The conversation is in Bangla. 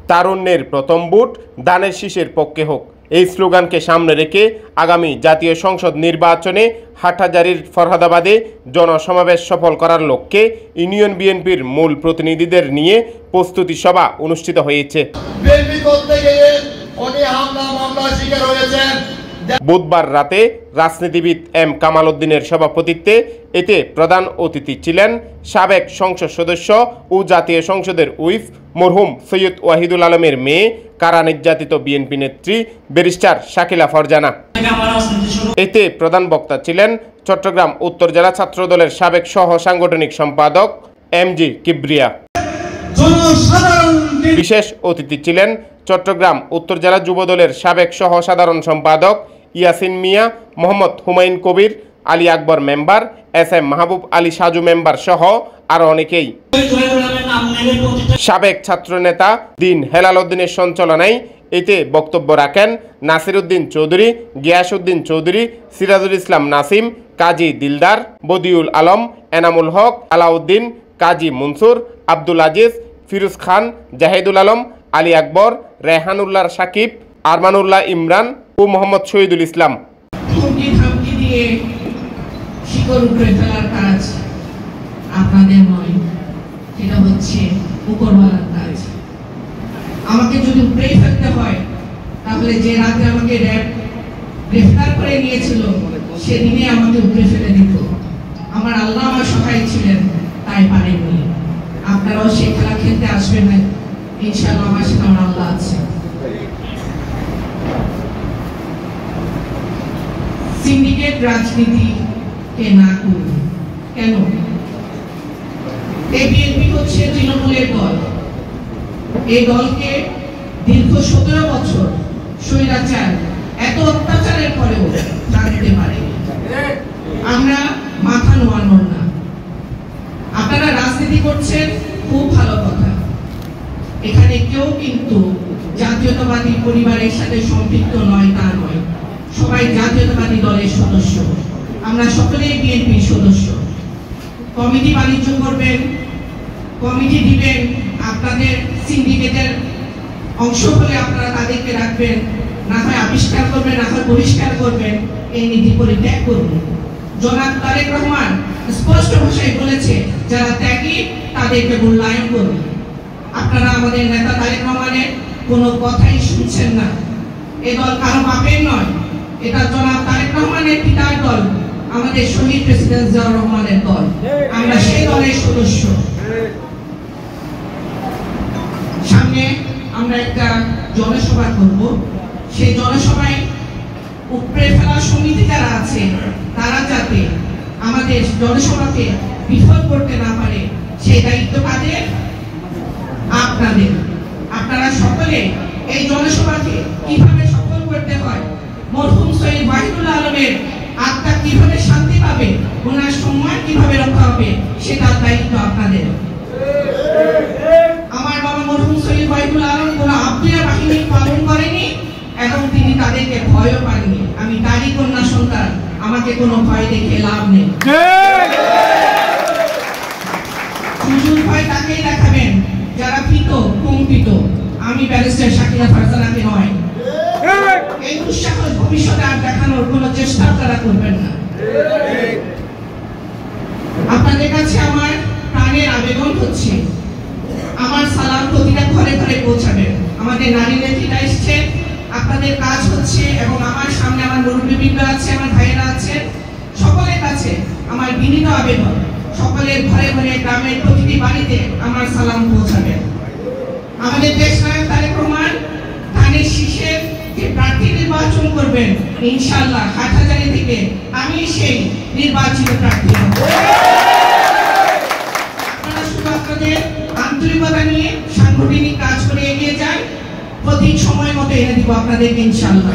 তারুণ্যের প্রথম ভোট ধানের শীষের পক্ষে হোক, এই স্লোগানকে সামনে রেখে আগামী জাতীয় সংসদ নির্বাচনে হাটহাজারীর ফরহাদাবাদে জনসমাবেশ সফল করার লক্ষ্যে ইউনিয়ন বিএনপির মূল প্রতিনিধিদের নিয়ে প্রস্তুতি সভা অনুষ্ঠিত হয়েছে। বুধবার রাতে রাজনীতিবিদ এম কামাল উদ্দিনের সভাপতিত্বে এতে প্রধান অতিথি ছিলেন সাবেক সংসদ সদস্য ও জাতীয় সংসদের হুইপ মরহুম সৈয়দ ওয়াহিদুল আলমের মেয়ে কারা নির্যাতিত বিএনপি নেত্রী ব্যারিস্টার শাকিলা ফারজানা। এতে প্রধান বক্তা ছিলেন চট্টগ্রাম উত্তর জেলা ছাত্রদলের সাবেক সহ সাংগঠনিক সম্পাদক এমজি কিবরিয়া। বিশেষ অতিথি ছিলেন চট্টগ্রাম উত্তর জেলা যুবদলের সাবেক সহ সাধারণ সম্পাদক ইয়াসিন মিয়া, Mohammad Humayun Kabir, Ali Akbar member, S M মাহবুব আলী সাজু মেম্বার সহ আরো অনেকেই। সাবেক ছাত্রনেতা দিন হেলাল উদ্দিনের সঞ্চালনায় এতে বক্তব্য রাখেন নাসির উদ্দিন চৌধুরী, গিয়াসউদ্দিন চৌধুরী, সিরাজুল ইসলাম নাসিম, কাজী দিলদার, বদিউল আলম, এনামুল হক, আলাউদ্দিন, কাজী মনসুর, আব্দুল আজিজ, ফিরোজ খান, জাহিদুল আলম, আলী আকবর, রেহানুল্লাহ সাকিব, আরমানুল্লাহ ইমরান ও মোহাম্মদ শহীদুল ইসলাম। আপনাদের নয়, এটা হচ্ছে উপরওয়ালার কাজ। আমাকে যদি উপরে ফেলতে হয়, তাহলে যে রাতে আমাকে র্যাব গ্রেফতার করে নিয়েছিল সেদিনে আমাকে উপরে ফেলে দিত। আমার আল্লাহ আমার সহায় ছিলেন, তাই পারেননি। আপনারাও সে খেলা খেলতে আসবেন না, ইনশাআল্লাহ আমার সাথে আমার আল্লাহ আছে। সিন্ডিকেট রাজনীতিকে না করুন। কেন? এই বিএনপি হচ্ছে তৃণমূলের দল। এই দলকে দীর্ঘ 17 বছর স্বৈরাচার এত অত্যাচারের পরেও জানতে পারেনি। আমরা মাথা নোয়ানোর না। আপনারা রাজনীতি করছেন, খুব ভালো কথা। এখানে কেউ কিন্তু জাতীয়তাবাদী পরিবারের সাথে সম্পৃক্ত নয়, তা নয়। সবাই জাতীয়তাবাদী দলের সদস্য। আমরা সকলেই বিএনপির সদস্য। কমিটি বাণিজ্য করবেন, কমিটি দিবেন, আপনাদের সিন্ডিকেটের অংশ হলে আপনারা তাদেরকে রাখবেন, না হয় আবিষ্কার করবেন, না হয় বহিষ্কার করবেন। এই নীতি পরিত্যাগ করুন। জনাব তারেক রহমান স্পষ্ট ভাষায় বলেছে, যারা ত্যাগী তাদেরকে মূল্যায়ন করুন। আপনারা আমাদের নেতা তারেক রহমানের কোনো কথাই শুনছেন না। এ দল কারো বাপের নয়, এটা জনাব তারেক রহমানের পিতার দল, আমাদের শহীদ প্রেসিডেন্ট জিয়াউর রহমানের দল। আমরা সেই দলের সদস্য। সামনে আমরা একটা জনসভা করব। সেই জনসভায় উপরে ফেলা সমিতি যারা আছে তারা যাতে আমাদের জনসভাকে বিফল করতে না পারে, সেই দায়িত্ব কাদের? আপনাদের। আপনারা সকলে এই জনসভাকে কিভাবে সফল করতে হয়, মরহুম সৈয়দ ওয়াহিদুল আলমের আত্মা কিভাবে শান্তি পাবে, ওনার সম্মান কিভাবে রক্ষা হবে, সেটার দায়িত্ব আপনাদের। আমার বাবা মরহুম সৈয়দ ওয়াহিদুল আলম কোনো আব্দুয়া বাহিনী পালন করেনি এবং তিনি তাদেরকে ভয়ও পাননি। আমি তারই কন্যা সন্তান, আমাকে কোনো ভয় দেখে লাভ নেই। সুযোগ ভয় তাকেই দেখাবেন যারা ভীত, কম্পিত। আমি ব্যারিস্টার শাকিলা ফারজানাকে নয়। এই দুঃসাহস ভবিষ্যতে আর দেখানোর কোনো চেষ্টা তারা করবেন না। আপনাদের কাছে আমার প্রাণের আবেদন হচ্ছে, আমার সালাম প্রতিটা ঘরে ঘরে পৌঁছাবেন। আমাদের নারী নেত্রীরা এসছে, আপনাদের কাজ হচ্ছে, এবং আমার সামনে আমার মুরব্বীবৃন্দ আছে, আমার ভাইয়েরা আছে, সকলের কাছে আমার বিনীত আবেদন, সকলের ঘরে ঘরে গ্রামের প্রতিটি বাড়িতে আমার সালাম পৌঁছাবেন। আমাদের দেশ নায়ক তারেক রহমান ধানের শীষের যে প্রার্থী নির্বাচন করবেন, ইনশাআল্লাহ হাটহাজারী থেকে আমি সেই নির্বাচিত প্রার্থী হব। আপনারা শুধু আপনাদের আন্তরিকতা নিয়ে সাংগঠনিক কাজ করে এগিয়ে যান, প্রতি সময় মতো এনে দিব আপনাদেরকে ইনশাআল্লাহ।